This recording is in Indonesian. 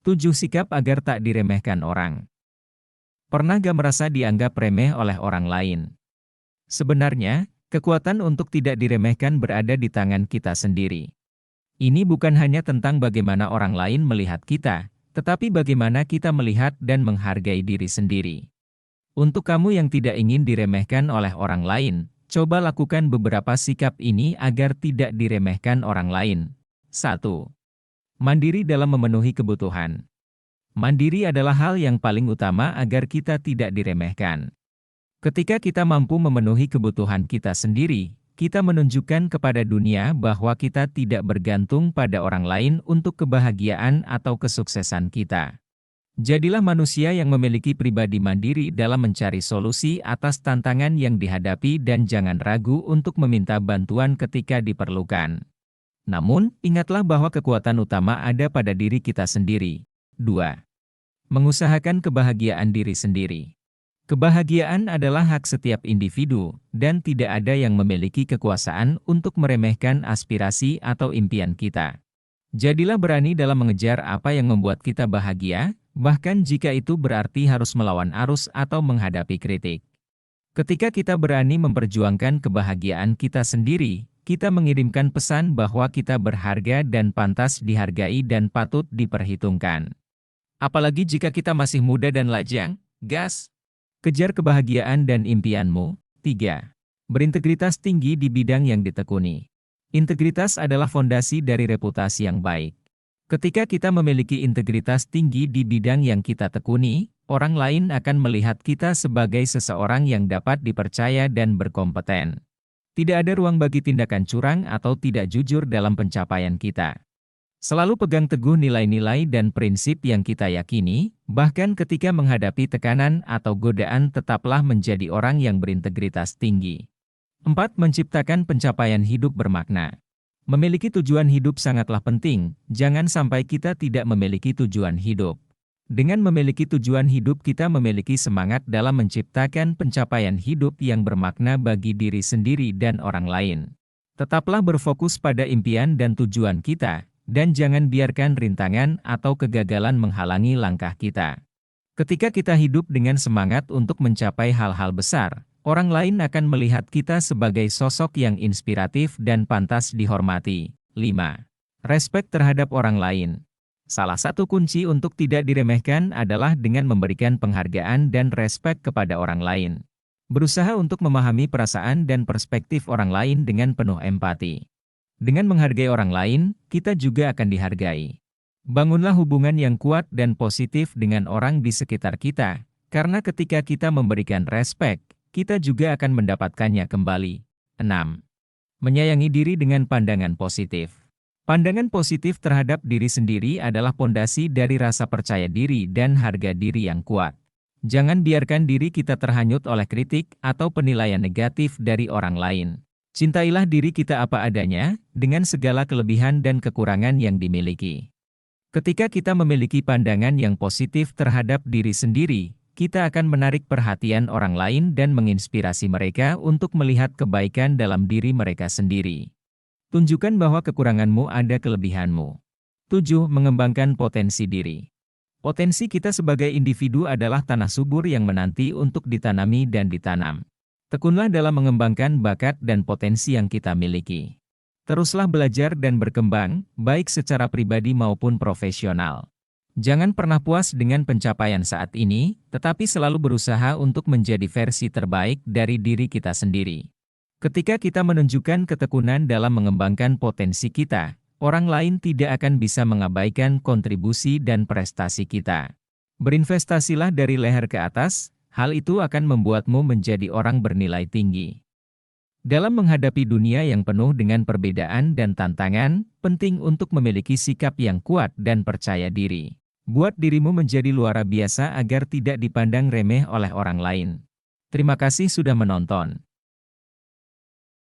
7 sikap agar tak diremehkan orang. Pernah gak merasa dianggap remeh oleh orang lain? Sebenarnya, kekuatan untuk tidak diremehkan berada di tangan kita sendiri. Ini bukan hanya tentang bagaimana orang lain melihat kita, tetapi bagaimana kita melihat dan menghargai diri sendiri. Untuk kamu yang tidak ingin diremehkan oleh orang lain, coba lakukan beberapa sikap ini agar tidak diremehkan orang lain. 1. Mandiri dalam memenuhi kebutuhan. Mandiri adalah hal yang paling utama agar kita tidak diremehkan. Ketika kita mampu memenuhi kebutuhan kita sendiri, kita menunjukkan kepada dunia bahwa kita tidak bergantung pada orang lain untuk kebahagiaan atau kesuksesan kita. Jadilah manusia yang memiliki pribadi mandiri dalam mencari solusi atas tantangan yang dihadapi dan jangan ragu untuk meminta bantuan ketika diperlukan. Namun, ingatlah bahwa kekuatan utama ada pada diri kita sendiri. 2. Mengusahakan kebahagiaan diri sendiri. Kebahagiaan adalah hak setiap individu, dan tidak ada yang memiliki kekuasaan untuk meremehkan aspirasi atau impian kita. Jadilah berani dalam mengejar apa yang membuat kita bahagia, bahkan jika itu berarti harus melawan arus atau menghadapi kritik. Ketika kita berani memperjuangkan kebahagiaan kita sendiri, kita mengirimkan pesan bahwa kita berharga dan pantas dihargai dan patut diperhitungkan. Apalagi jika kita masih muda dan lajang, gas! Kejar kebahagiaan dan impianmu. 3. Berintegritas tinggi di bidang yang ditekuni. Integritas adalah fondasi dari reputasi yang baik. Ketika kita memiliki integritas tinggi di bidang yang kita tekuni, orang lain akan melihat kita sebagai seseorang yang dapat dipercaya dan berkompeten. Tidak ada ruang bagi tindakan curang atau tidak jujur dalam pencapaian kita. Selalu pegang teguh nilai-nilai dan prinsip yang kita yakini, bahkan ketika menghadapi tekanan atau godaan tetaplah menjadi orang yang berintegritas tinggi. 4. Menciptakan pencapaian hidup bermakna. Memiliki tujuan hidup sangatlah penting, jangan sampai kita tidak memiliki tujuan hidup. Dengan memiliki tujuan hidup kita memiliki semangat dalam menciptakan pencapaian hidup yang bermakna bagi diri sendiri dan orang lain. Tetaplah berfokus pada impian dan tujuan kita, dan jangan biarkan rintangan atau kegagalan menghalangi langkah kita. Ketika kita hidup dengan semangat untuk mencapai hal-hal besar, orang lain akan melihat kita sebagai sosok yang inspiratif dan pantas dihormati. 5. Respek terhadap orang lain. Salah satu kunci untuk tidak diremehkan adalah dengan memberikan penghargaan dan respek kepada orang lain. Berusaha untuk memahami perasaan dan perspektif orang lain dengan penuh empati. Dengan menghargai orang lain, kita juga akan dihargai. Bangunlah hubungan yang kuat dan positif dengan orang di sekitar kita, karena ketika kita memberikan respek, kita juga akan mendapatkannya kembali. 6. Menyayangi diri dengan pandangan positif. Pandangan positif terhadap diri sendiri adalah pondasi dari rasa percaya diri dan harga diri yang kuat. Jangan biarkan diri kita terhanyut oleh kritik atau penilaian negatif dari orang lain. Cintailah diri kita apa adanya, dengan segala kelebihan dan kekurangan yang dimiliki. Ketika kita memiliki pandangan yang positif terhadap diri sendiri, kita akan menarik perhatian orang lain dan menginspirasi mereka untuk melihat kebaikan dalam diri mereka sendiri. Tunjukkan bahwa kekuranganmu ada kelebihanmu. 7. Mengembangkan potensi diri. Potensi kita sebagai individu adalah tanah subur yang menanti untuk ditanami dan ditanam. Tekunlah dalam mengembangkan bakat dan potensi yang kita miliki. Teruslah belajar dan berkembang, baik secara pribadi maupun profesional. Jangan pernah puas dengan pencapaian saat ini, tetapi selalu berusaha untuk menjadi versi terbaik dari diri kita sendiri. Ketika kita menunjukkan ketekunan dalam mengembangkan potensi kita, orang lain tidak akan bisa mengabaikan kontribusi dan prestasi kita. Berinvestasilah dari leher ke atas, hal itu akan membuatmu menjadi orang bernilai tinggi. Dalam menghadapi dunia yang penuh dengan perbedaan dan tantangan, penting untuk memiliki sikap yang kuat dan percaya diri. Buat dirimu menjadi luar biasa agar tidak dipandang remeh oleh orang lain. Terima kasih sudah menonton.